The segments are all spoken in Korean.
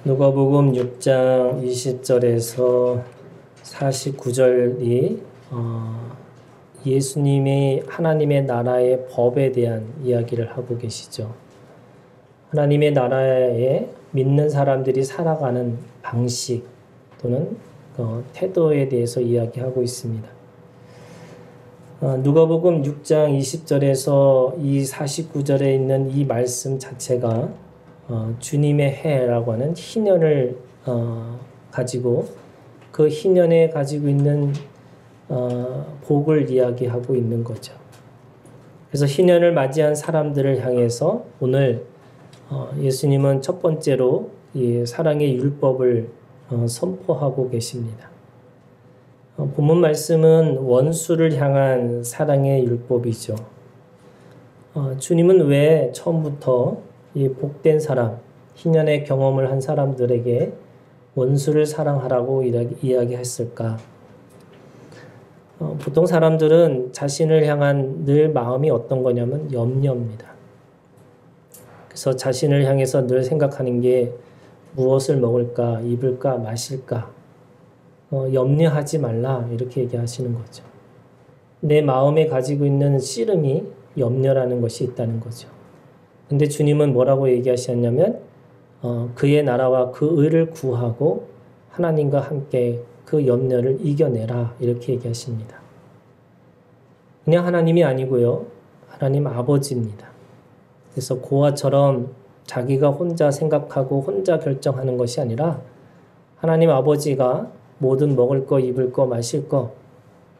누가복음 6장 20절에서 49절이 예수님이 하나님의 나라의 법에 대한 이야기를 하고 계시죠. 하나님의 나라에 믿는 사람들이 살아가는 방식 또는 태도에 대해서 이야기하고 있습니다. 누가복음 6장 20절에서 이 49절에 있는 이 말씀 자체가 주님의 해라고 하는 희년을 가지고 그 희년에 가지고 있는 복을 이야기하고 있는 거죠. 그래서 희년을 맞이한 사람들을 향해서 오늘 예수님은 첫 번째로 이 사랑의 율법을 선포하고 계십니다. 본문 말씀은 원수를 향한 사랑의 율법이죠. 주님은 왜 처음부터 이 복된 사람, 희년의 경험을 한 사람들에게 원수를 사랑하라고 이야기했을까? 보통 사람들은 자신을 향한 늘 마음이 어떤 거냐면 염려입니다. 그래서 자신을 향해서 늘 생각하는 게 무엇을 먹을까, 입을까, 마실까? 염려하지 말라 이렇게 얘기하시는 거죠. 내 마음에 가지고 있는 씨름이 염려라는 것이 있다는 거죠. 근데 주님은 뭐라고 얘기하셨냐면 그의 나라와 그 의를 구하고 하나님과 함께 그 염려를 이겨내라 이렇게 얘기하십니다. 그냥 하나님이 아니고요. 하나님 아버지입니다. 그래서 고아처럼 자기가 혼자 생각하고 혼자 결정하는 것이 아니라 하나님 아버지가 모든 먹을 거, 입을 거, 마실 거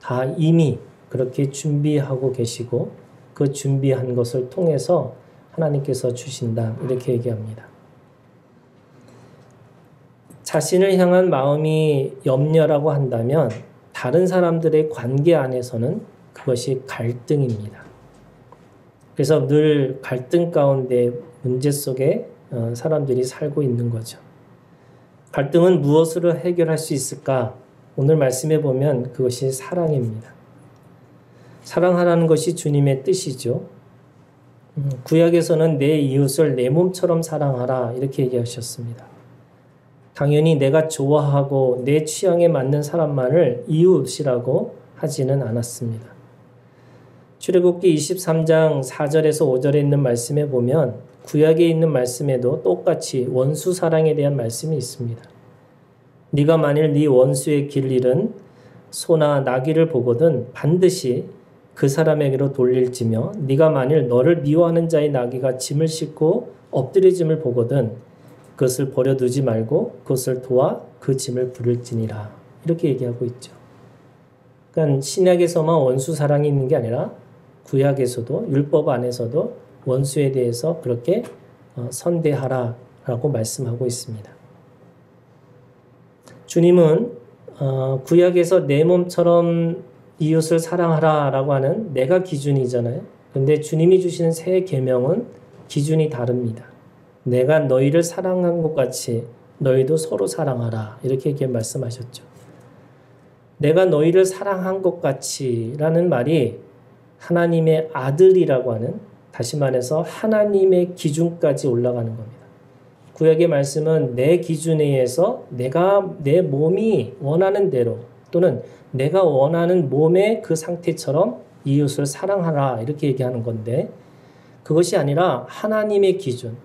다 이미 그렇게 준비하고 계시고 그 준비한 것을 통해서 하나님께서 주신다 이렇게 얘기합니다. 자신을 향한 마음이 염려라고 한다면 다른 사람들의 관계 안에서는 그것이 갈등입니다. 그래서 늘 갈등 가운데 문제 속에 사람들이 살고 있는 거죠. 갈등은 무엇으로 해결할 수 있을까? 오늘 말씀해 보면 그것이 사랑입니다. 사랑하라는 것이 주님의 뜻이죠. 구약에서는 내 이웃을 내 몸처럼 사랑하라 이렇게 얘기하셨습니다. 당연히 내가 좋아하고 내 취향에 맞는 사람만을 이웃이라고 하지는 않았습니다. 출애굽기 23장 4절에서 5절에 있는 말씀에 보면 구약에 있는 말씀에도 똑같이 원수 사랑에 대한 말씀이 있습니다. 네가 만일 네 원수의 길 잃은 소나 나귀를 보거든 반드시 그 사람에게로 돌릴지며 네가 만일 너를 미워하는 자의 나귀가 짐을 싣고 엎드려짐을 보거든 그것을 버려두지 말고 그것을 도와 그 짐을 부를지니라 이렇게 얘기하고 있죠. 그러니까 신약에서만 원수 사랑이 있는 게 아니라 구약에서도 율법 안에서도 원수에 대해서 그렇게 선대하라라고 말씀하고 있습니다. 주님은 구약에서 내 몸처럼 이웃을 사랑하라라고 하는 내가 기준이잖아요. 그런데 주님이 주시는 새 계명은 기준이 다릅니다. 내가 너희를 사랑한 것 같이 너희도 서로 사랑하라 이렇게 말씀하셨죠. 내가 너희를 사랑한 것 같이라는 말이 하나님의 아들이라고 하는 다시 말해서 하나님의 기준까지 올라가는 겁니다. 구약의 말씀은 내 기준에 의해서 내가 내 몸이 원하는 대로 또는 내가 원하는 몸의 그 상태처럼 이웃을 사랑하라 이렇게 얘기하는 건데 그것이 아니라 하나님의 기준,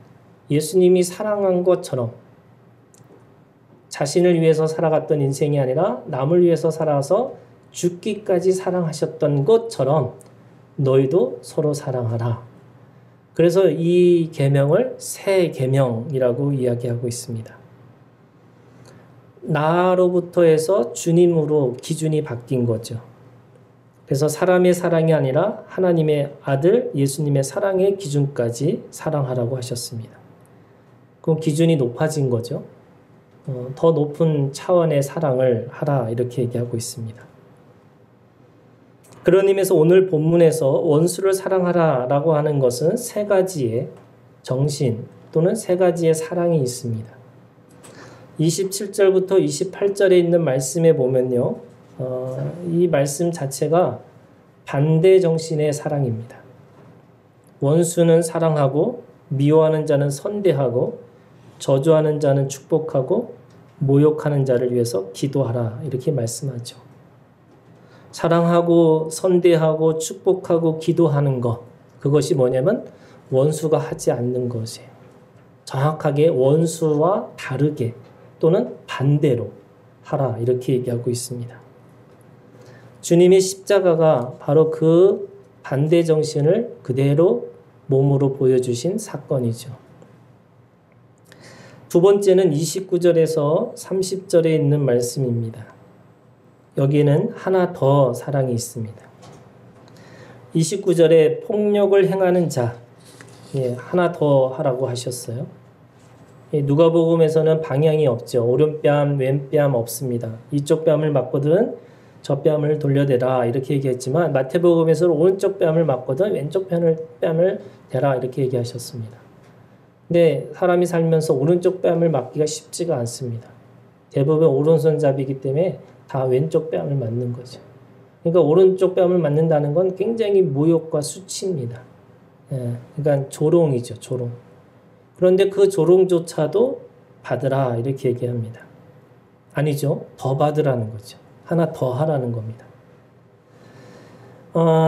예수님이 사랑한 것처럼 자신을 위해서 살아갔던 인생이 아니라 남을 위해서 살아서 죽기까지 사랑하셨던 것처럼 너희도 서로 사랑하라. 그래서 이 계명을 새 계명이라고 이야기하고 있습니다. 나로부터 해서 주님으로 기준이 바뀐 거죠. 그래서 사람의 사랑이 아니라 하나님의 아들 예수님의 사랑의 기준까지 사랑하라고 하셨습니다. 그럼 기준이 높아진 거죠. 더 높은 차원의 사랑을 하라 이렇게 얘기하고 있습니다. 그런 의미에서 오늘 본문에서 원수를 사랑하라라고 하는 것은 세 가지의 정신 또는 세 가지의 사랑이 있습니다. 27절부터 28절에 있는 말씀에 보면요. 이 말씀 자체가 반대 정신의 사랑입니다. 원수는 사랑하고 미워하는 자는 선대하고 저주하는 자는 축복하고 모욕하는 자를 위해서 기도하라 이렇게 말씀하죠. 사랑하고 선대하고 축복하고 기도하는 것, 그것이 뭐냐면 원수가 하지 않는 것이에요. 정확하게 원수와 다르게 또는 반대로 하라 이렇게 얘기하고 있습니다. 주님의 십자가가 바로 그 반대 정신을 그대로 몸으로 보여주신 사건이죠. 두 번째는 29절에서 30절에 있는 말씀입니다. 여기에는 하나 더 사랑이 있습니다. 29절에 폭력을 행하는 자, 하나 더 하라고 하셨어요. 누가복음에서는 방향이 없죠. 오른뺨, 왼뺨 없습니다. 이쪽 뺨을 맞거든 저 뺨을 돌려대라 이렇게 얘기했지만 마태복음에서는 오른쪽 뺨을 맞거든 왼쪽 뺨을 대라 이렇게 얘기하셨습니다. 근데 사람이 살면서 오른쪽 뺨을 맞기가 쉽지가 않습니다. 대부분 오른손잡이기 때문에 다 왼쪽 뺨을 맞는 거죠. 그러니까 오른쪽 뺨을 맞는다는 건 굉장히 모욕과 수치입니다. 그러니까 조롱이죠, 조롱. 그런데 그 조롱조차도 받으라 이렇게 얘기합니다. 아니죠. 더 받으라는 거죠. 하나 더 하라는 겁니다.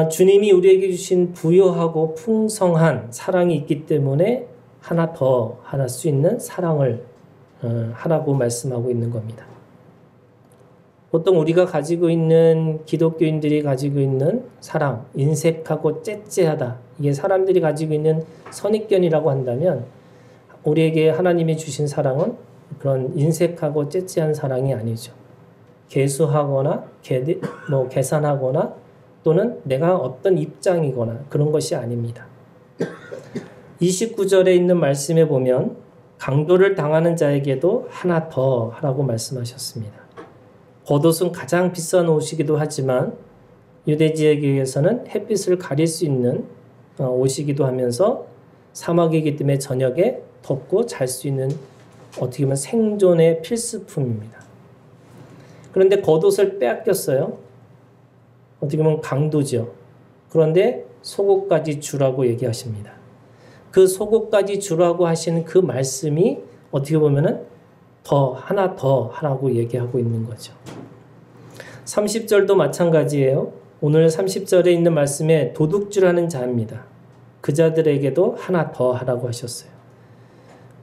주님이 우리에게 주신 부유하고 풍성한 사랑이 있기 때문에 하나 더 할 수 있는 사랑을 하라고 말씀하고 있는 겁니다. 보통 우리가 가지고 있는 기독교인들이 가지고 있는 사랑, 인색하고 째째하다. 이게 사람들이 가지고 있는 선입견이라고 한다면 우리에게 하나님이 주신 사랑은 그런 인색하고 째째한 사랑이 아니죠. 계수하거나 계산하거나 또는 내가 어떤 입장이거나 그런 것이 아닙니다. 29절에 있는 말씀에 보면 강도를 당하는 자에게도 하나 더 하라고 말씀하셨습니다. 겉옷은 가장 비싼 옷이기도 하지만 유대 지역에서는 햇빛을 가릴 수 있는 옷이기도 하면서 사막이기 때문에 저녁에 덥고 잘 수 있는 어떻게 보면 생존의 필수품입니다. 그런데 겉옷을 빼앗겼어요. 어떻게 보면 강도죠. 그런데 속옷까지 주라고 얘기하십니다. 그 속옷까지 주라고 하시는 그 말씀이 어떻게 보면은 하나 더 하라고 얘기하고 있는 거죠. 30절도 마찬가지예요. 오늘 30절에 있는 말씀에 도둑질하는 자입니다. 그 자들에게도 하나 더 하라고 하셨어요.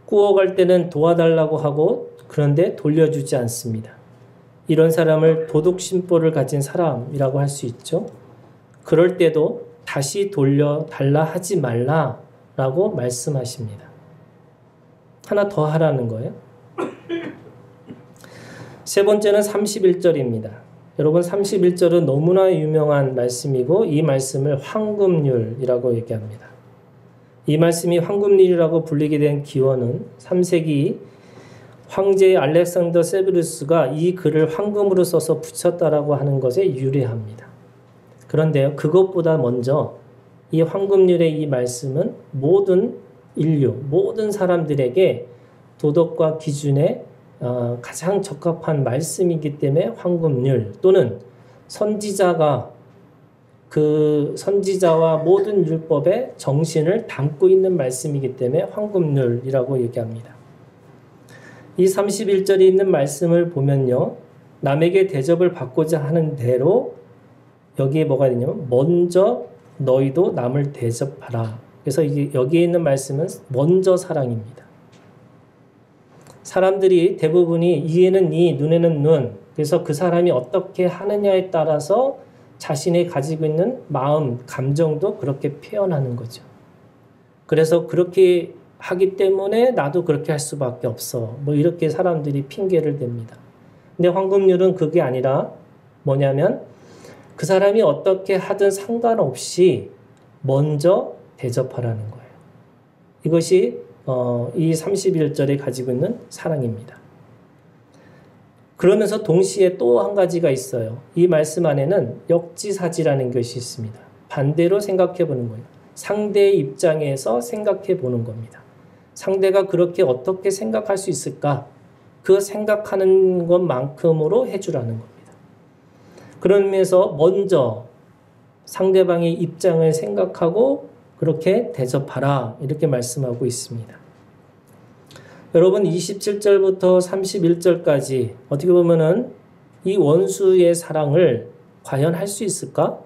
구워갈 때는 도와달라고 하고 그런데 돌려주지 않습니다. 이런 사람을 도둑심보를 가진 사람이라고 할 수 있죠. 그럴 때도 다시 돌려달라 하지 말라라고 말씀하십니다. 하나 더 하라는 거예요. 세 번째는 31절입니다. 여러분 31절은 너무나 유명한 말씀이고 이 말씀을 황금률이라고 얘기합니다. 이 말씀이 황금률이라고 불리게 된 기원은 3세기 황제 알렉산더 세베루스가 이 글을 황금으로 써서 붙였다라고 하는 것에 유래합니다. 그런데요, 그것보다 먼저 이 황금률의 이 말씀은 모든 인류, 모든 사람들에게 도덕과 기준에 가장 적합한 말씀이기 때문에 황금률 또는 선지자가 그 선지자와 모든 율법의 정신을 담고 있는 말씀이기 때문에 황금률이라고 얘기합니다. 이 31절에 있는 말씀을 보면요. 남에게 대접을 받고자 하는 대로 여기에 뭐가 되냐면 먼저 너희도 남을 대접하라. 그래서 여기에 있는 말씀은 먼저 사랑입니다. 사람들이 대부분이 이에는 이, 눈에는 눈. 그래서 그 사람이 어떻게 하느냐에 따라서 자신이 가지고 있는 마음, 감정도 그렇게 표현하는 거죠. 그래서 그렇게 하기 때문에 나도 그렇게 할 수밖에 없어. 이렇게 사람들이 핑계를 댑니다. 근데 황금률은 그게 아니라 뭐냐면 그 사람이 어떻게 하든 상관없이 먼저 대접하라는 거예요. 이것이 이 31절에 가지고 있는 사랑입니다. 그러면서 동시에 또 한 가지가 있어요. 이 말씀 안에는 역지사지라는 것이 있습니다. 반대로 생각해 보는 거예요. 상대의 입장에서 생각해 보는 겁니다. 상대가 그렇게 어떻게 생각할 수 있을까? 그 생각하는 것만큼으로 해주라는 겁니다. 그런 의미에서 먼저 상대방의 입장을 생각하고 그렇게 대접하라 이렇게 말씀하고 있습니다. 여러분 27절부터 31절까지 어떻게 보면은 이 원수의 사랑을 과연 할 수 있을까?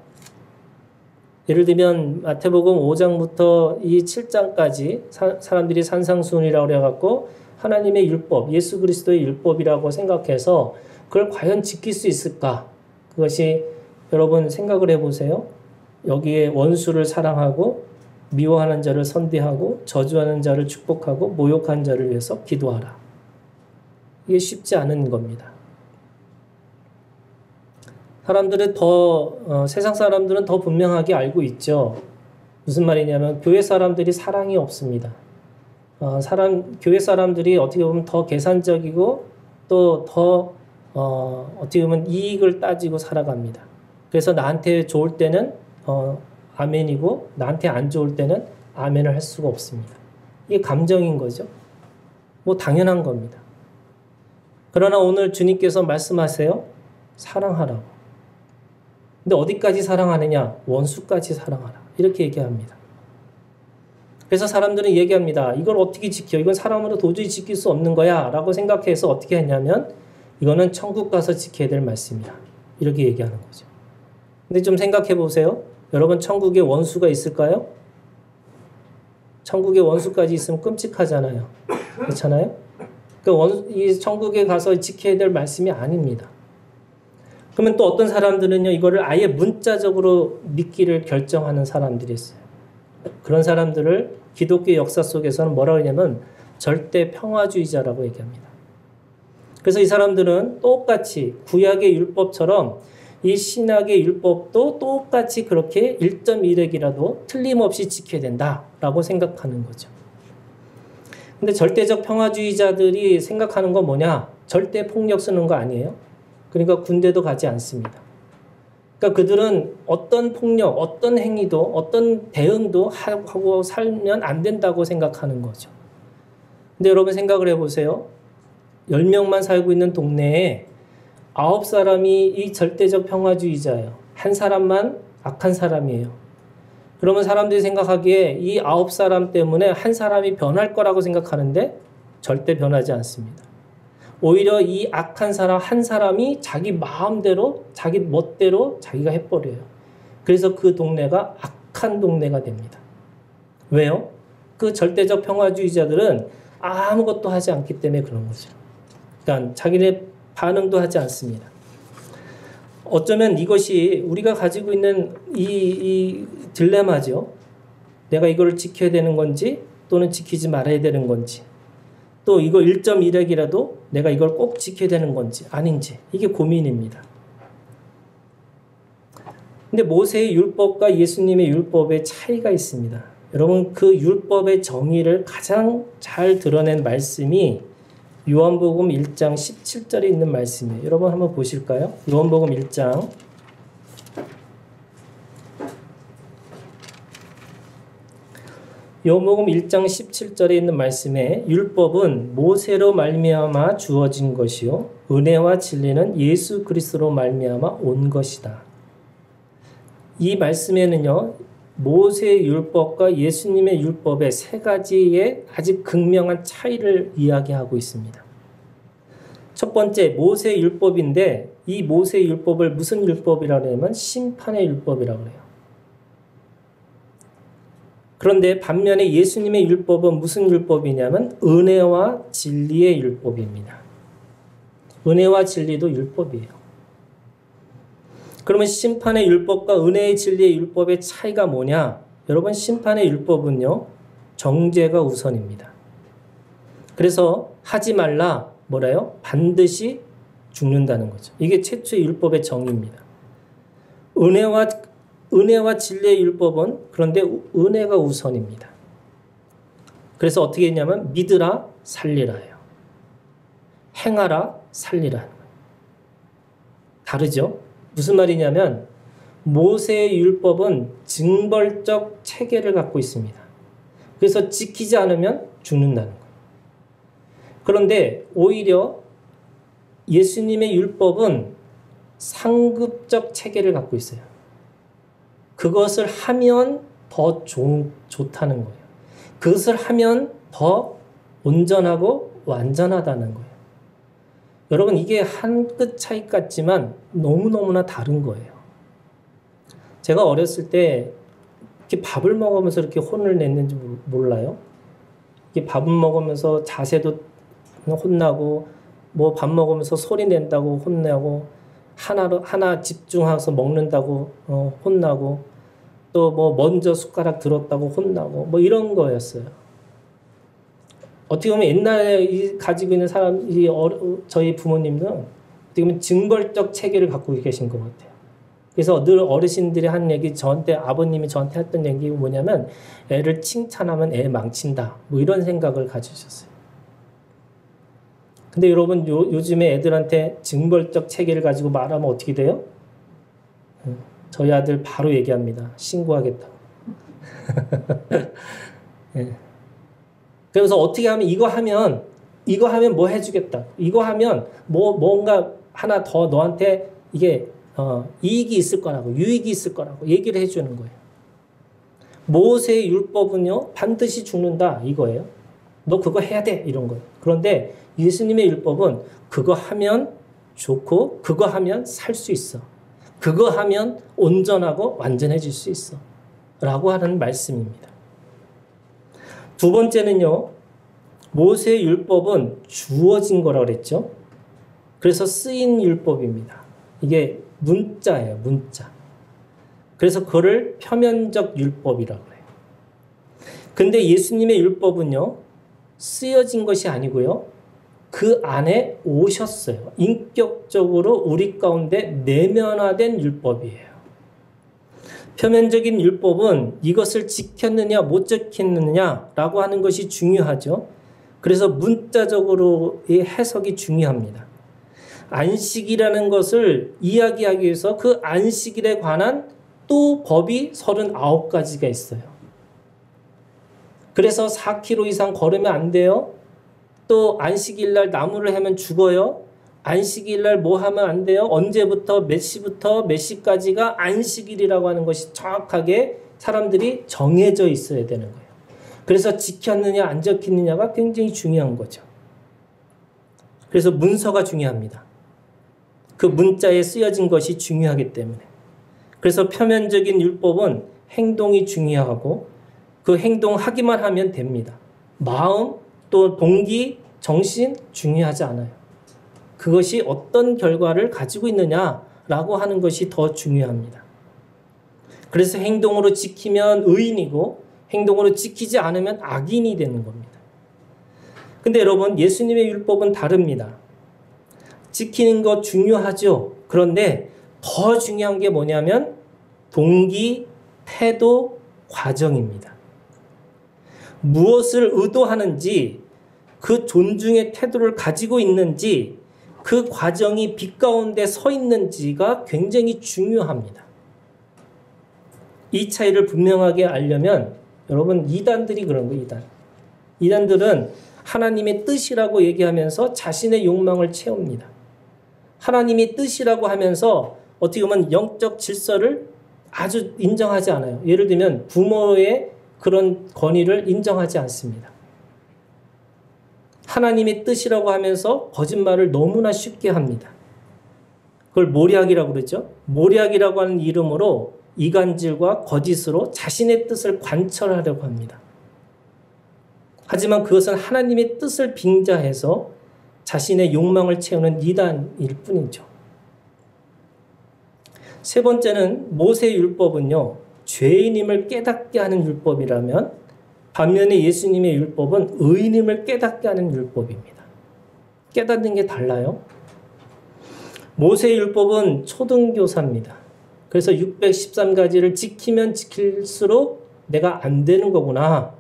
예를 들면 마태복음 5장부터 이 7장까지 사람들이 산상수훈이라고 그래갖고 하나님의 율법, 예수 그리스도의 율법이라고 생각해서 그걸 과연 지킬 수 있을까? 그것이 여러분 생각을 해보세요. 여기에 원수를 사랑하고 미워하는 자를 선대하고 저주하는 자를 축복하고 모욕한 자를 위해서 기도하라. 이게 쉽지 않은 겁니다. 사람들은 세상 사람들은 더 분명하게 알고 있죠. 무슨 말이냐면 교회 사람들이 사랑이 없습니다. 교회 사람들이 어떻게 보면 더 계산적이고 또 더 어떻게 보면 이익을 따지고 살아갑니다. 그래서 나한테 좋을 때는 아멘이고 나한테 안 좋을 때는 아멘을 할 수가 없습니다. 이게 감정인 거죠. 뭐 당연한 겁니다. 그러나 오늘 주님께서 말씀하세요. 사랑하라고. 근데 어디까지 사랑하느냐? 원수까지 사랑하라. 이렇게 얘기합니다. 그래서 사람들은 얘기합니다. 이걸 어떻게 지켜? 이건 사람으로 도저히 지킬 수 없는 거야. 라고 생각해서 어떻게 했냐면 이거는 천국 가서 지켜야 될 말씀이다. 이렇게 얘기하는 거죠. 근데 좀 생각해 보세요. 여러분 천국에 원수가 있을까요? 천국에 원수까지 있으면 끔찍하잖아요. 그렇잖아요? 이 천국에 가서 지켜야 될 말씀이 아닙니다. 그러면 또 어떤 사람들은요, 이거를 아예 문자적으로 믿기를 결정하는 사람들이 있어요. 그런 사람들을 기독교 역사 속에서는 뭐라고 하냐면 절대 평화주의자라고 얘기합니다. 그래서 이 사람들은 똑같이 구약의 율법처럼 이 신약의 율법도 똑같이 그렇게 1.1획이라도 틀림없이 지켜야 된다라고 생각하는 거죠. 근데 절대적 평화주의자들이 생각하는 건 뭐냐? 절대 폭력 쓰는 거 아니에요? 그러니까 군대도 가지 않습니다. 그러니까 그들은 어떤 폭력, 어떤 행위도, 어떤 대응도 하고 살면 안 된다고 생각하는 거죠. 근데 여러분 생각을 해보세요. 10명만 살고 있는 동네에 9사람이 이 절대적 평화주의자예요. 한 사람만 악한 사람이에요. 그러면 사람들이 생각하기에 이 9사람 때문에 한 사람이 변할 거라고 생각하는데 절대 변하지 않습니다. 오히려 이 악한 사람 한 사람이 자기 마음대로 자기 멋대로 자기가 해버려요. 그래서 그 동네가 악한 동네가 됩니다. 왜요? 그 절대적 평화주의자들은 아무것도 하지 않기 때문에 그런 거죠. 그러니까 자기네 반응도 하지 않습니다. 어쩌면 이것이 우리가 가지고 있는 이 딜레마죠. 내가 이거를 지켜야 되는 건지 또는 지키지 말아야 되는 건지 또 이거 1.1획이라도 내가 이걸 꼭 지켜야 되는 건지 아닌지 이게 고민입니다. 근데 모세의 율법과 예수님의 율법의 차이가 있습니다. 여러분 그 율법의 정의를 가장 잘 드러낸 말씀이 요한복음 1장 17절에 있는 말씀이에요. 여러분 한번 보실까요? 요한복음 1장 요한복음 1장 17절에 있는 말씀에 율법은 모세로 말미암아 주어진 것이요 은혜와 진리는 예수 그리스도로 말미암아 온 것이다. 이 말씀에는요 모세의 율법과 예수님의 율법의 세 가지의 아주 극명한 차이를 이야기하고 있습니다. 첫 번째 모세의 율법인데 이 모세의 율법을 무슨 율법이라고 하냐면 심판의 율법이라고 해요. 그런데 반면에 예수님의 율법은 무슨 율법이냐면 은혜와 진리의 율법입니다. 은혜와 진리도 율법이에요. 그러면 심판의 율법과 은혜의 진리의 율법의 차이가 뭐냐? 여러분 심판의 율법은요. 정죄가 우선입니다. 그래서 하지 말라 뭐래요? 반드시 죽는다는 거죠. 이게 최초의 율법의 정의입니다. 은혜와 진리의 율법은 그런데 은혜가 우선입니다. 그래서 어떻게 했냐면 믿으라 살리라예요. 행하라 살리라. 다르죠? 무슨 말이냐면 모세의 율법은 징벌적 체계를 갖고 있습니다. 그래서 지키지 않으면 죽는다는 거예요. 그런데 오히려 예수님의 율법은 상급적 체계를 갖고 있어요. 그것을 하면 더 좋다는 거예요. 그것을 하면 더 온전하고 완전하다는 거예요. 여러분 이게 한 끗 차이 같지만 너무너무나 다른 거예요. 제가 어렸을 때 이렇게 밥을 먹으면서 이렇게 혼을 냈는지 몰라요. 이렇게 밥을 먹으면서 자세도 혼나고 뭐 밥 먹으면서 소리 낸다고 혼나고 하나 집중해서 먹는다고 혼나고 또 뭐 먼저 숟가락 들었다고 혼나고 뭐 이런 거였어요. 어떻게 보면 옛날에 가지고 있는 저희 부모님은 어떻게 보면 징벌적 체계를 갖고 계신 것 같아요. 그래서 늘 어르신들이 한 얘기, 아버님이 저한테 했던 얘기 뭐냐면 애를 칭찬하면 애 망친다. 뭐 이런 생각을 가지셨어요. 근데 여러분 요즘에 애들한테 징벌적 체계를 가지고 말하면 어떻게 돼요? 저희 아들 바로 얘기합니다. 신고하겠다고. 네. 그래서 어떻게 하면 이거 하면 뭐 해주겠다. 이거 하면 뭔가 하나 더 너한테 이게 이익이 있을 거라고, 유익이 있을 거라고 얘기를 해주는 거예요. 모세의 율법은요 반드시 죽는다 이거예요. 너 그거 해야 돼 이런 거예요. 그런데 예수님의 율법은 그거 하면 좋고 그거 하면 살 수 있어. 그거 하면 온전하고 완전해질 수 있어. 라고 하는 말씀입니다. 두 번째는요. 모세의 율법은 주어진 거라고 그랬죠. 그래서 쓰인 율법입니다. 이게 문자예요. 문자. 그래서 그거를 표면적 율법이라고 해요. 근데 예수님의 율법은요. 쓰여진 것이 아니고요. 그 안에 오셨어요. 인격적으로 우리 가운데 내면화된 율법이에요. 표면적인 율법은 이것을 지켰느냐 못 지켰느냐라고 하는 것이 중요하죠. 그래서 문자적으로의 해석이 중요합니다. 안식이라는 것을 이야기하기 위해서 그 안식일에 관한 또 법이 39가지가 있어요. 그래서 4km 이상 걸으면 안 돼요. 또 안식일날 나무를 해면 죽어요. 안식일날 뭐 하면 안 돼요. 언제부터 몇 시부터 몇 시까지가 안식일이라고 하는 것이 정확하게 사람들이 정해져 있어야 되는 거예요. 그래서 지켰느냐 안 지켰느냐가 굉장히 중요한 거죠. 그래서 문서가 중요합니다. 그 문자에 쓰여진 것이 중요하기 때문에. 그래서 표면적인 율법은 행동이 중요하고 그 행동하기만 하면 됩니다. 마음 또 동기, 정신 중요하지 않아요. 그것이 어떤 결과를 가지고 있느냐라고 하는 것이 더 중요합니다. 그래서 행동으로 지키면 의인이고 행동으로 지키지 않으면 악인이 되는 겁니다. 근데 여러분 예수님의 율법은 다릅니다. 지키는 것 중요하죠. 그런데 더 중요한 게 뭐냐면 동기, 태도, 과정입니다. 무엇을 의도하는지 그 존중의 태도를 가지고 있는지 그 과정이 빛 가운데 서 있는지가 굉장히 중요합니다. 이 차이를 분명하게 알려면 여러분 이단들이 그런 거예요. 이단들은 하나님의 뜻이라고 얘기하면서 자신의 욕망을 채웁니다. 하나님이 뜻이라고 하면서 어떻게 보면 영적 질서를 아주 인정하지 않아요. 예를 들면 부모의 그런 권위를 인정하지 않습니다. 하나님의 뜻이라고 하면서 거짓말을 너무나 쉽게 합니다. 그걸 모략이라고 그러죠. 모략이라고 하는 이름으로 이간질과 거짓으로 자신의 뜻을 관철하려고 합니다. 하지만 그것은 하나님의 뜻을 빙자해서 자신의 욕망을 채우는 이단일 뿐이죠. 세 번째는 모세의 율법은요. 죄인임을 깨닫게 하는 율법이라면 반면에 예수님의 율법은 의인임을 깨닫게 하는 율법입니다. 깨닫는 게 달라요. 모세의 율법은 초등교사입니다. 그래서 613가지를 지키면 지킬수록 내가 안 되는 거구나.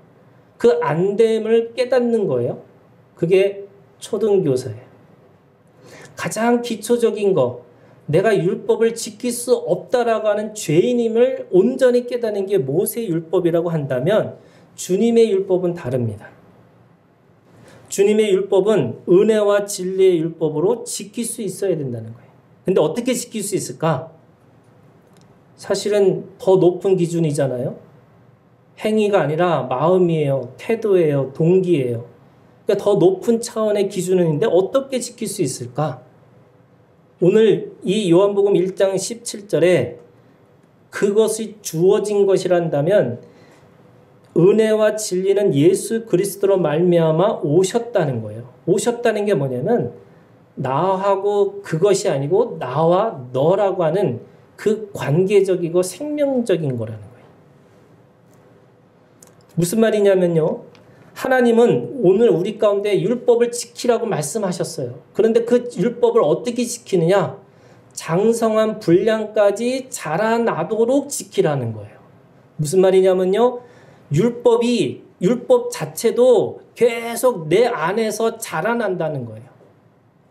그 안 됨을 깨닫는 거예요. 그게 초등교사예요. 가장 기초적인 거, 내가 율법을 지킬 수 없다라고 하는 죄인임을 온전히 깨닫는 게 모세의 율법이라고 한다면 주님의 율법은 다릅니다. 주님의 율법은 은혜와 진리의 율법으로 지킬 수 있어야 된다는 거예요. 근데 어떻게 지킬 수 있을까? 사실은 더 높은 기준이잖아요. 행위가 아니라 마음이에요. 태도예요. 동기예요. 그러니까 더 높은 차원의 기준은 있는데 어떻게 지킬 수 있을까? 오늘 이 요한복음 1장 17절에 그것이 주어진 것이란다면 은혜와 진리는 예수 그리스도로 말미암아 오셨다는 거예요. 오셨다는 게 뭐냐면 나하고 그것이 아니고 나와 너라고 하는 그 관계적이고 생명적인 거라는 거예요. 무슨 말이냐면요. 하나님은 오늘 우리 가운데 율법을 지키라고 말씀하셨어요. 그런데 그 율법을 어떻게 지키느냐? 장성한 분량까지 자라나도록 지키라는 거예요. 무슨 말이냐면요. 율법 자체도 계속 내 안에서 자라난다는 거예요.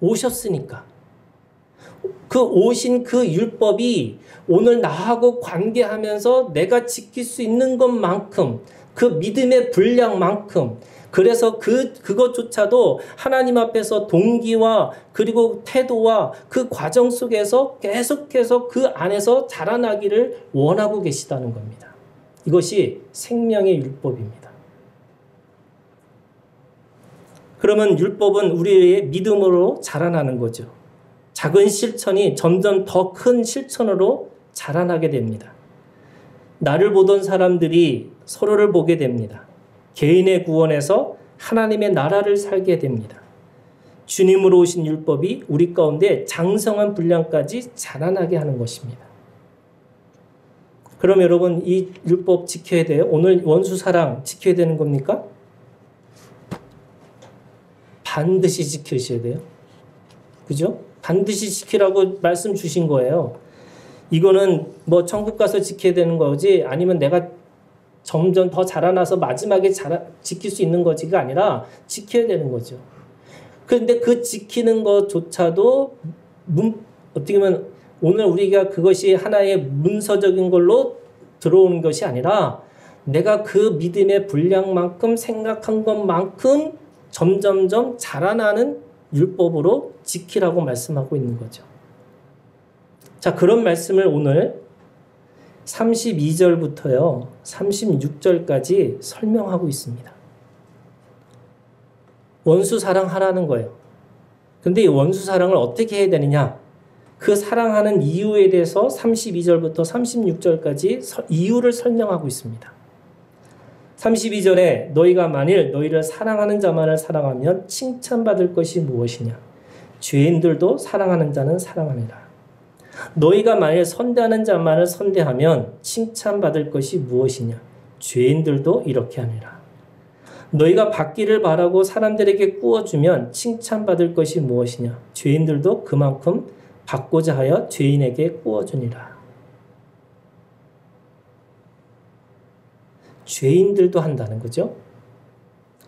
오셨으니까. 그 오신 그 율법이 오늘 나하고 관계하면서 내가 지킬 수 있는 것만큼 그 믿음의 분량만큼 그래서 그것조차도 하나님 앞에서 동기와 그리고 태도와 그 과정 속에서 계속해서 그 안에서 자라나기를 원하고 계시다는 겁니다. 이것이 생명의 율법입니다. 그러면 율법은 우리의 믿음으로 자라나는 거죠. 작은 실천이 점점 더 큰 실천으로 자라나게 됩니다. 나를 보던 사람들이 서로를 보게 됩니다. 개인의 구원에서 하나님의 나라를 살게 됩니다. 주님으로 오신 율법이 우리 가운데 장성한 분량까지 자라나게 하는 것입니다. 그럼 여러분 이 율법 지켜야 돼요? 오늘 원수 사랑 지켜야 되는 겁니까? 반드시 지키셔야 돼요. 그죠? 반드시 지키라고 말씀 주신 거예요. 이거는 뭐 천국 가서 지켜야 되는 거지 아니면 내가 점점 더 자라나서 마지막에 지킬 수 있는 거지가 아니라 지켜야 되는 거죠. 그런데 그 지키는 것조차도 어떻게 보면 오늘 우리가 그것이 하나의 문서적인 걸로 들어오는 것이 아니라 내가 그 믿음의 분량만큼 생각한 것만큼 점점점 자라나는 율법으로 지키라고 말씀하고 있는 거죠. 자, 그런 말씀을 오늘 32절부터요, 36절까지 설명하고 있습니다. 원수 사랑하라는 거예요. 근데 이 원수 사랑을 어떻게 해야 되느냐? 그 사랑하는 이유에 대해서 32절부터 36절까지 이유를 설명하고 있습니다. 32절에 너희가 만일 너희를 사랑하는 자만을 사랑하면 칭찬받을 것이 무엇이냐? 죄인들도 사랑하는 자는 사랑하니라. 너희가 만일 선대하는 자만을 선대하면 칭찬받을 것이 무엇이냐? 죄인들도 이렇게 하니라. 너희가 받기를 바라고 사람들에게 꾸어주면 칭찬받을 것이 무엇이냐? 죄인들도 그만큼 받고자 하여 죄인에게 꾸어주니라. 죄인들도 한다는 거죠.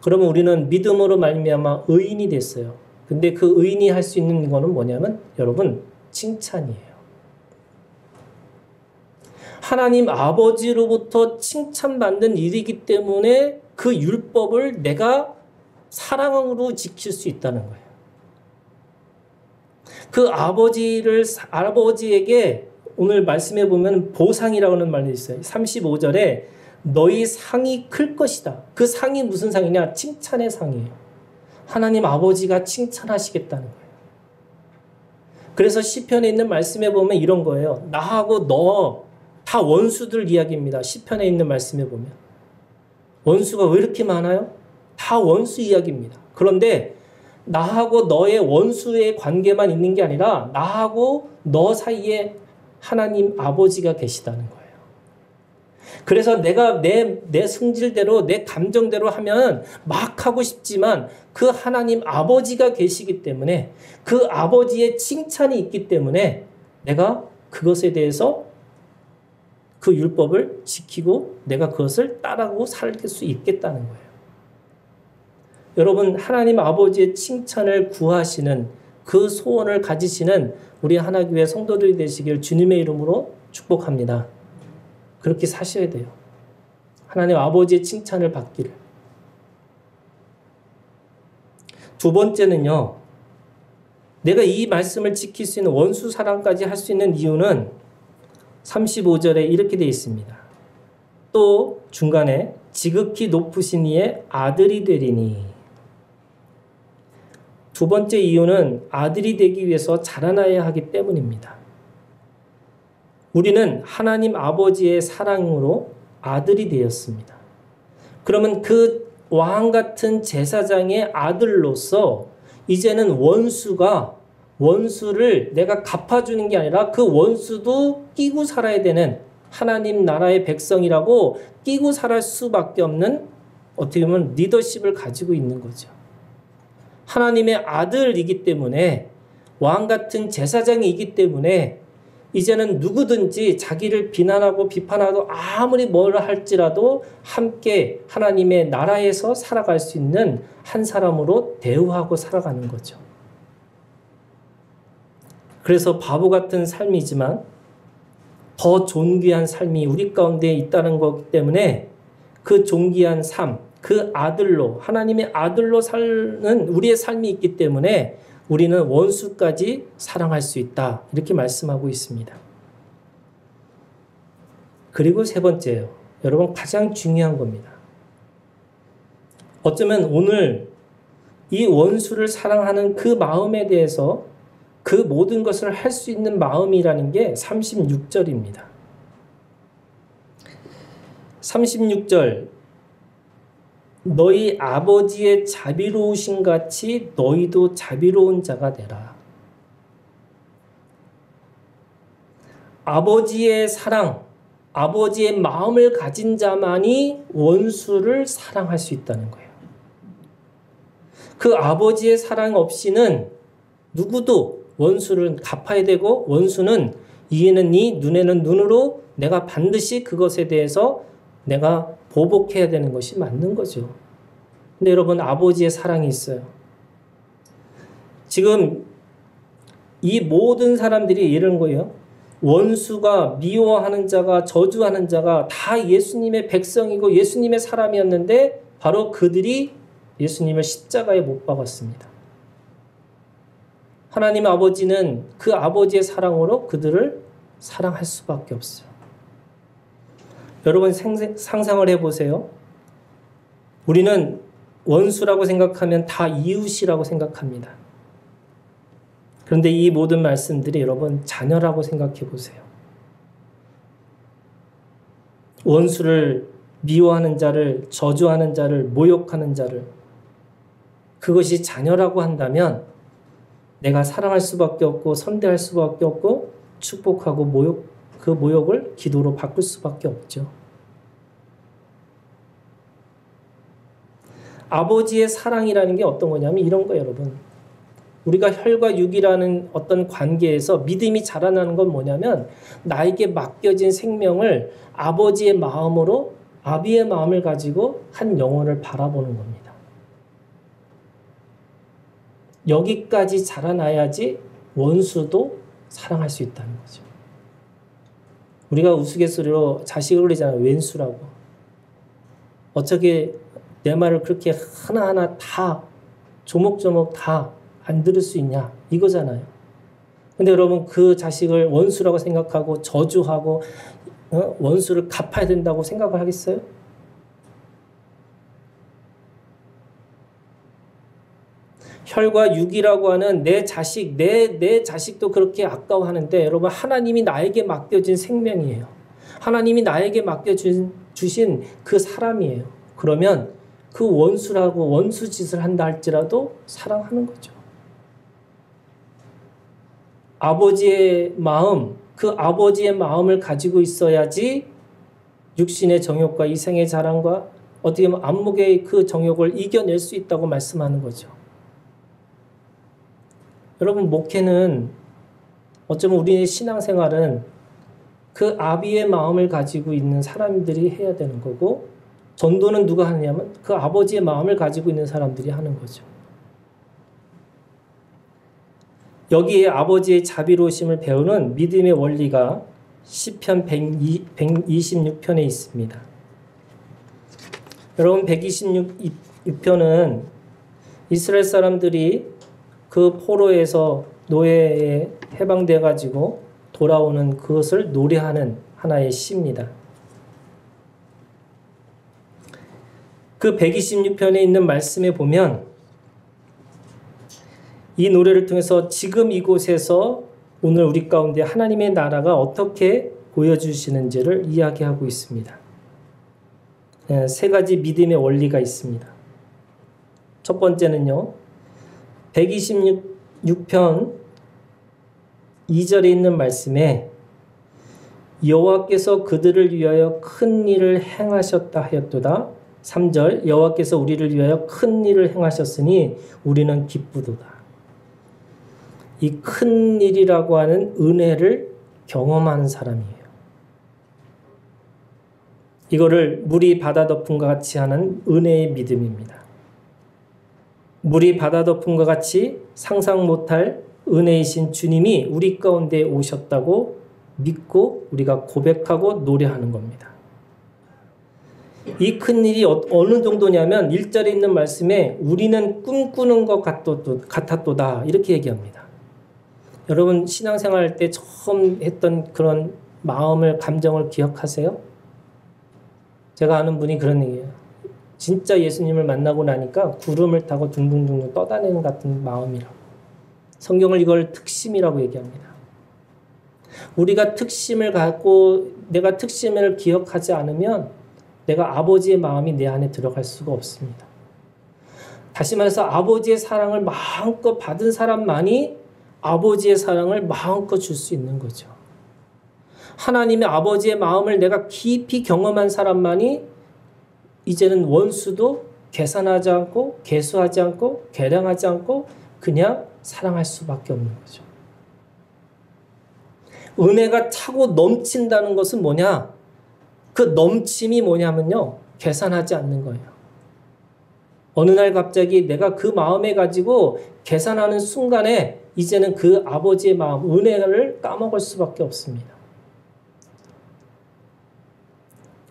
그러면 우리는 믿음으로 말미암아 의인이 됐어요. 근데 그 의인이 할 수 있는 거는 뭐냐면 여러분 칭찬이에요. 하나님 아버지로부터 칭찬받는 일이기 때문에 그 율법을 내가 사랑으로 지킬 수 있다는 거예요. 그 아버지에게 오늘 말씀해 보면 보상이라고 하는 말이 있어요. 35절에 너희 상이 클 것이다. 그 상이 무슨 상이냐? 칭찬의 상이에요. 하나님 아버지가 칭찬하시겠다는 거예요. 그래서 시편에 있는 말씀에 보면 이런 거예요. 나하고 너 다 원수들 이야기입니다. 시편에 있는 말씀에 보면. 원수가 왜 이렇게 많아요? 다 원수 이야기입니다. 그런데 나하고 너의 원수의 관계만 있는 게 아니라 나하고 너 사이에 하나님 아버지가 계시다는 거예요. 그래서 내가 내 성질대로 내 감정대로 하면 막 하고 싶지만 그 하나님 아버지가 계시기 때문에 그 아버지의 칭찬이 있기 때문에 내가 그것에 대해서 그 율법을 지키고 내가 그것을 따라가고 살 수 있겠다는 거예요. 여러분 하나님 아버지의 칭찬을 구하시는 그 소원을 가지시는 우리 하나교회 성도들이 되시길 주님의 이름으로 축복합니다. 그렇게 사셔야 돼요. 하나님 아버지의 칭찬을 받기를. 두 번째는요. 내가 이 말씀을 지킬 수 있는 원수 사랑까지 할 수 있는 이유는 35절에 이렇게 되어 있습니다. 또 중간에 지극히 높으신 이의 아들이 되리니. 두 번째 이유는 아들이 되기 위해서 자라나야 하기 때문입니다. 우리는 하나님 아버지의 사랑으로 아들이 되었습니다. 그러면 그 왕 같은 제사장의 아들로서 이제는 원수를 내가 갚아주는 게 아니라 그 원수도 끼고 살아야 되는 하나님 나라의 백성이라고 끼고 살할 수밖에 없는 어떻게 보면 리더십을 가지고 있는 거죠. 하나님의 아들이기 때문에 왕 같은 제사장이기 때문에 이제는 누구든지 자기를 비난하고 비판하고 아무리 뭐라 할지라도 함께 하나님의 나라에서 살아갈 수 있는 한 사람으로 대우하고 살아가는 거죠. 그래서 바보 같은 삶이지만 더 존귀한 삶이 우리 가운데 있다는 거기 때문에 그 존귀한 삶, 그 아들로, 하나님의 아들로 사는 우리의 삶이 있기 때문에 우리는 원수까지 사랑할 수 있다. 이렇게 말씀하고 있습니다. 그리고 세 번째요. 여러분 가장 중요한 겁니다. 어쩌면 오늘 이 원수를 사랑하는 그 마음에 대해서 그 모든 것을 할 수 있는 마음이라는 게 36절입니다. 36절 너희 아버지의 자비로우신 같이 너희도 자비로운 자가 되라. 아버지의 사랑, 아버지의 마음을 가진 자만이 원수를 사랑할 수 있다는 거예요. 그 아버지의 사랑 없이는 누구도 원수를 갚아야 되고 원수는 이에는 이, 눈에는 눈으로 내가 반드시 그것에 대해서 내가 보복해야 되는 것이 맞는 거죠. 근데 여러분 아버지의 사랑이 있어요. 지금 이 모든 사람들이 이런 거예요. 원수가 미워하는 자가 저주하는 자가 다 예수님의 백성이고 예수님의 사람이었는데 바로 그들이 예수님을 십자가에 못 박았습니다. 하나님 아버지는 그 아버지의 사랑으로 그들을 사랑할 수밖에 없어요. 여러분 상상을 해보세요. 우리는 원수라고 생각하면 다 이웃이라고 생각합니다. 그런데 이 모든 말씀들이 여러분 자녀라고 생각해 보세요. 원수를 미워하는 자를, 저주하는 자를, 모욕하는 자를 그것이 자녀라고 한다면 내가 사랑할 수밖에 없고 선대할 수밖에 없고 축복하고 그 모욕을 기도로 바꿀 수밖에 없죠. 아버지의 사랑이라는 게 어떤 거냐면 이런 거예요, 여러분. 우리가 혈과 육이라는 어떤 관계에서 믿음이 자라나는 건 뭐냐면 나에게 맡겨진 생명을 아버지의 마음으로 아비의 마음을 가지고 한 영혼을 바라보는 겁니다. 여기까지 자라나야지 원수도 사랑할 수 있다는 거죠. 우리가 우스갯소리로 자식을 그러잖아요. 왼수라고. 어떻게 내 말을 그렇게 하나하나 다 조목조목 다 안 들을 수 있냐 이거잖아요. 근데 여러분 그 자식을 원수라고 생각하고 저주하고 원수를 갚아야 된다고 생각을 하겠어요? 혈과 육이라고 하는 내 자식, 내 자식도 그렇게 아까워하는데 여러분 하나님이 나에게 맡겨진 생명이에요. 하나님이 나에게 맡겨주신 그 사람이에요. 그러면 그 원수라고 원수 짓을 한다 할지라도 사랑하는 거죠. 아버지의 마음, 그 아버지의 마음을 가지고 있어야지 육신의 정욕과 이생의 자랑과 어떻게 보면 안목의 그 정욕을 이겨낼 수 있다고 말씀하는 거죠. 여러분 목회는 어쩌면 우리의 신앙생활은 그 아비의 마음을 가지고 있는 사람들이 해야 되는 거고 전도는 누가 하느냐면 그 아버지의 마음을 가지고 있는 사람들이 하는 거죠. 여기에 아버지의 자비로우심을 배우는 믿음의 원리가 시편 126편에 있습니다. 여러분 126편은 이스라엘 사람들이 그 포로에서 노예에 해방돼 가지고 돌아오는 그것을 노래하는 하나의 시입니다. 그 126편에 있는 말씀에 보면 이 노래를 통해서 지금 이곳에서 오늘 우리 가운데 하나님의 나라가 어떻게 보여주시는지를 이야기하고 있습니다. 세 가지 믿음의 원리가 있습니다. 첫 번째는요, 126편 2절에 있는 말씀에 여호와께서 그들을 위하여 큰 일을 행하셨다 하였도다. 3절 여호와께서 우리를 위하여 큰 일을 행하셨으니 우리는 기쁘도다. 이 큰 일이라고 하는 은혜를 경험하는 사람이에요. 이거를 물이 바다 덮음과 같이 하는 은혜의 믿음입니다. 물이 바다 덮음과 같이 상상 못할 은혜이신 주님이 우리 가운데 오셨다고 믿고 우리가 고백하고 노래하는 겁니다. 이 큰 일이 어느 정도냐면 1절에 있는 말씀에 우리는 꿈꾸는 것 같았도다 이렇게 얘기합니다. 여러분 신앙생활 할 때 처음 했던 그런 마음을 감정을 기억하세요? 제가 아는 분이 그런 얘기예요. 진짜 예수님을 만나고 나니까 구름을 타고 둥둥둥 떠다니는 같은 마음이라고. 성경을 이걸 특심이라고 얘기합니다. 우리가 특심을 갖고 내가 특심을 기억하지 않으면 내가 아버지의 마음이 내 안에 들어갈 수가 없습니다. 다시 말해서 아버지의 사랑을 마음껏 받은 사람만이 아버지의 사랑을 마음껏 줄 수 있는 거죠. 하나님의 아버지의 마음을 내가 깊이 경험한 사람만이 이제는 원수도 계산하지 않고 계수하지 않고 계량하지 않고 그냥 사랑할 수밖에 없는 거죠. 은혜가 차고 넘친다는 것은 뭐냐? 그 넘침이 뭐냐면요. 계산하지 않는 거예요. 어느 날 갑자기 내가 그 마음에 가지고 계산하는 순간에 이제는 그 아버지의 마음, 은혜를 까먹을 수밖에 없습니다.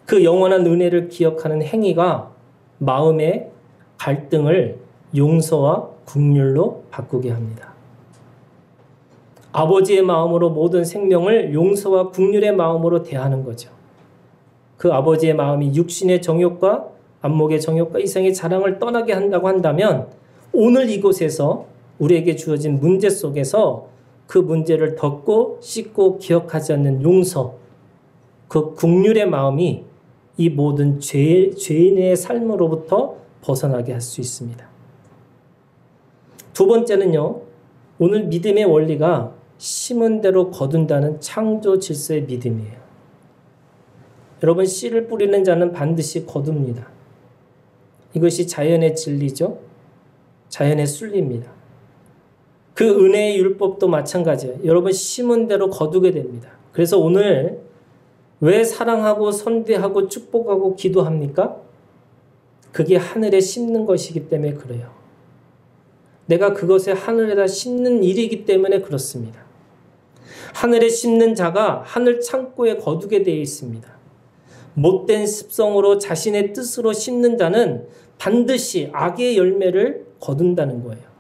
그 영원한 은혜를 기억하는 행위가 마음의 갈등을 용서와 긍휼로 바꾸게 합니다. 아버지의 마음으로 모든 생명을 용서와 긍휼의 마음으로 대하는 거죠. 그 아버지의 마음이 육신의 정욕과 안목의 정욕과 이생의 자랑을 떠나게 한다고 한다면 오늘 이곳에서 우리에게 주어진 문제 속에서 그 문제를 덮고 씻고 기억하지 않는 용서, 그 긍휼의 마음이 이 모든 죄인의 삶으로부터 벗어나게 할 수 있습니다. 두 번째는요. 오늘 믿음의 원리가 심은 대로 거둔다는 창조 질서의 믿음이에요. 여러분 씨를 뿌리는 자는 반드시 거둡니다. 이것이 자연의 진리죠. 자연의 순리입니다. 그 은혜의 율법도 마찬가지예요. 여러분 심은 대로 거두게 됩니다. 그래서 오늘 왜 사랑하고 선대하고 축복하고 기도합니까? 그게 하늘에 심는 것이기 때문에 그래요. 내가 그것에 하늘에다 심는 일이기 때문에 그렇습니다. 하늘에 심는 자가 하늘 창고에 거두게 되어 있습니다. 못된 습성으로 자신의 뜻으로 심는 자는 반드시 악의 열매를 거둔다는 거예요.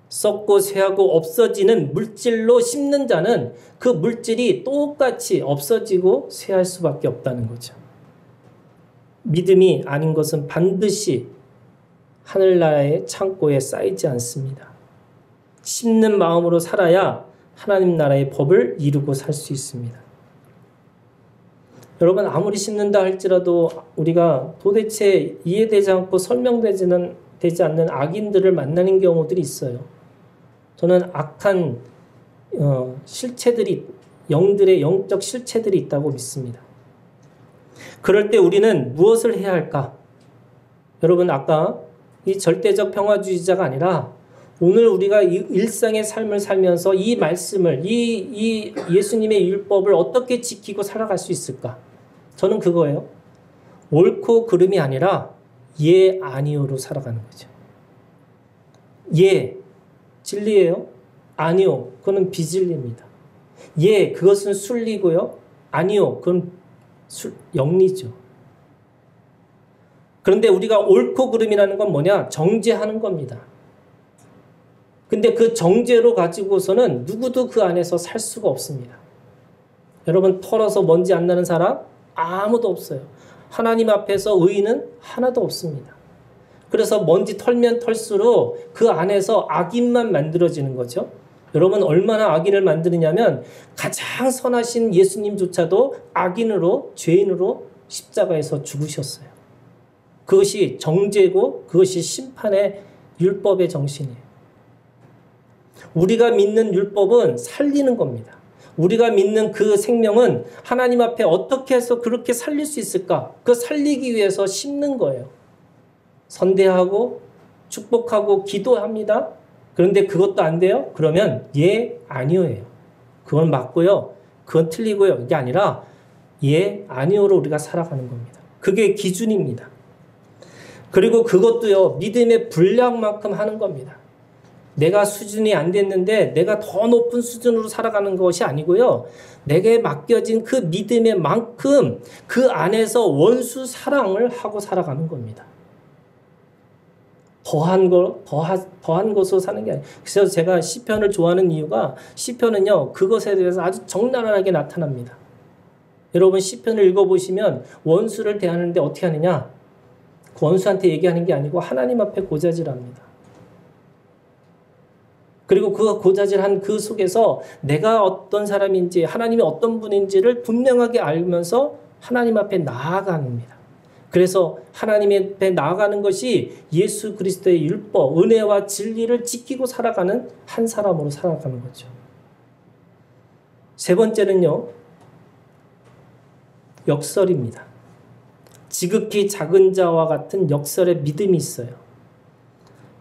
썩고 쇠하고 없어지는 물질로 심는 자는 그 물질이 똑같이 없어지고 쇠할 수밖에 없다는 거죠. 믿음이 아닌 것은 반드시 하늘나라의 창고에 쌓이지 않습니다. 심는 마음으로 살아야 하나님 나라의 법을 이루고 살 수 있습니다. 여러분 아무리 심는다 할지라도 우리가 도대체 이해되지 않고 설명되지 않는 악인들을 만나는 경우들이 있어요. 저는 악한 실체들이 영들의 영적 실체들이 있다고 믿습니다. 그럴 때 우리는 무엇을 해야 할까? 여러분 아까 이 절대적 평화주의자가 아니라 오늘 우리가 이 일상의 삶을 살면서 이 말씀을 이 예수님의 율법을 어떻게 지키고 살아갈 수 있을까? 저는 그거예요. 옳고 그름이 아니라 예 아니오로 살아가는 거죠. 예 진리예요. 아니오 그거는 비진리입니다. 예 그것은 순리고요. 아니오 그건 영리죠. 그런데 우리가 옳고 그름이라는 건 뭐냐? 정죄하는 겁니다. 근데 그 정죄로 가지고서는 누구도 그 안에서 살 수가 없습니다. 여러분 털어서 먼지 안 나는 사람 아무도 없어요. 하나님 앞에서 의인은 하나도 없습니다. 그래서 먼지 털면 털수록 그 안에서 악인만 만들어지는 거죠. 여러분 얼마나 악인을 만드느냐면 가장 선하신 예수님조차도 악인으로 죄인으로 십자가에서 죽으셨어요. 그것이 정죄고 그것이 심판의 율법의 정신이에요. 우리가 믿는 율법은 살리는 겁니다. 우리가 믿는 그 생명은 하나님 앞에 어떻게 해서 그렇게 살릴 수 있을까? 그 살리기 위해서 심는 거예요. 선대하고 축복하고 기도합니다. 그런데 그것도 안 돼요? 그러면 예, 아니요예요. 그건 맞고요. 그건 틀리고요. 이게 아니라 예, 아니요로 우리가 살아가는 겁니다. 그게 기준입니다. 그리고 그것도요. 믿음의 분량만큼 하는 겁니다. 내가 수준이 안 됐는데 내가 더 높은 수준으로 살아가는 것이 아니고요. 내게 맡겨진 그 믿음의 만큼 그 안에서 원수 사랑을 하고 살아가는 겁니다. 더한 것으로 사는 게 아니에요. 그래서 제가 시편을 좋아하는 이유가 시편은요. 그것에 대해서 아주 적나라하게 나타납니다. 여러분 시편을 읽어보시면 원수를 대하는데 어떻게 하느냐? 그 원수한테 얘기하는 게 아니고 하나님 앞에 고자질합니다. 그리고 그 고자질한 그 속에서 내가 어떤 사람인지 하나님이 어떤 분인지를 분명하게 알면서 하나님 앞에 나아갑니다. 그래서 하나님 앞에 나아가는 것이 예수 그리스도의 율법, 은혜와 진리를 지키고 살아가는 한 사람으로 살아가는 거죠. 세 번째는요. 역설입니다. 지극히 작은 자와 같은 역설의 믿음이 있어요.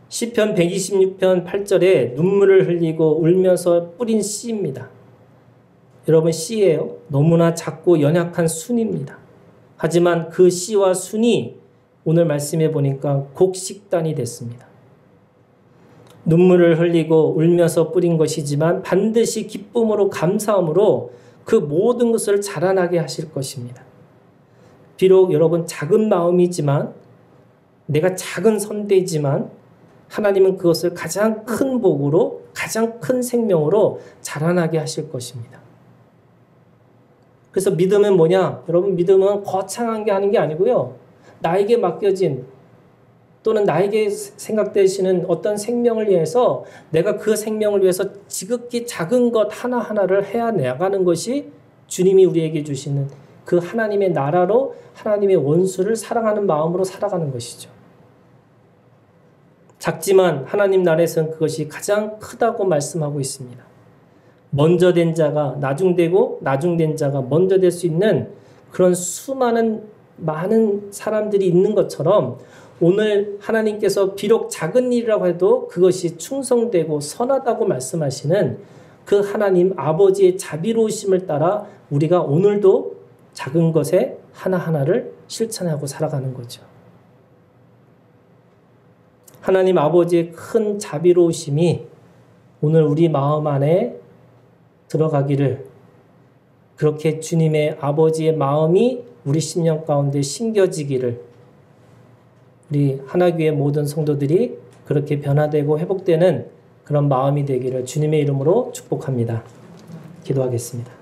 시편 126편 8절에 눈물을 흘리고 울면서 뿌린 씨입니다. 여러분 씨예요. 너무나 작고 연약한 순입니다. 하지만 그 씨와 순이 오늘 말씀해 보니까 곡식단이 됐습니다. 눈물을 흘리고 울면서 뿌린 것이지만 반드시 기쁨으로 감사함으로 그 모든 것을 자라나게 하실 것입니다. 비록 여러분 작은 마음이지만 내가 작은 선대지만 하나님은 그것을 가장 큰 복으로 가장 큰 생명으로 자라나게 하실 것입니다. 그래서 믿음은 뭐냐? 여러분 믿음은 거창한 게 하는 게 아니고요. 나에게 맡겨진 또는 나에게 생각되시는 어떤 생명을 위해서 내가 그 생명을 위해서 지극히 작은 것 하나하나를 해야 나가는 것이 주님이 우리에게 주시는 그 하나님의 나라로 하나님의 원수를 사랑하는 마음으로 살아가는 것이죠. 작지만 하나님 나라에서는 그것이 가장 크다고 말씀하고 있습니다. 먼저 된 자가 나중되고 나중된 자가 먼저 될 수 있는 그런 많은 사람들이 있는 것처럼 오늘 하나님께서 비록 작은 일이라고 해도 그것이 충성되고 선하다고 말씀하시는 그 하나님 아버지의 자비로우심을 따라 우리가 오늘도 작은 것에 하나하나를 실천하고 살아가는 거죠. 하나님 아버지의 큰 자비로우심이 오늘 우리 마음 안에 들어가기를 그렇게 주님의 아버지의 마음이 우리 심령 가운데 심겨지기를 우리 하나교회 모든 성도들이 그렇게 변화되고 회복되는 그런 마음이 되기를 주님의 이름으로 축복합니다. 기도하겠습니다.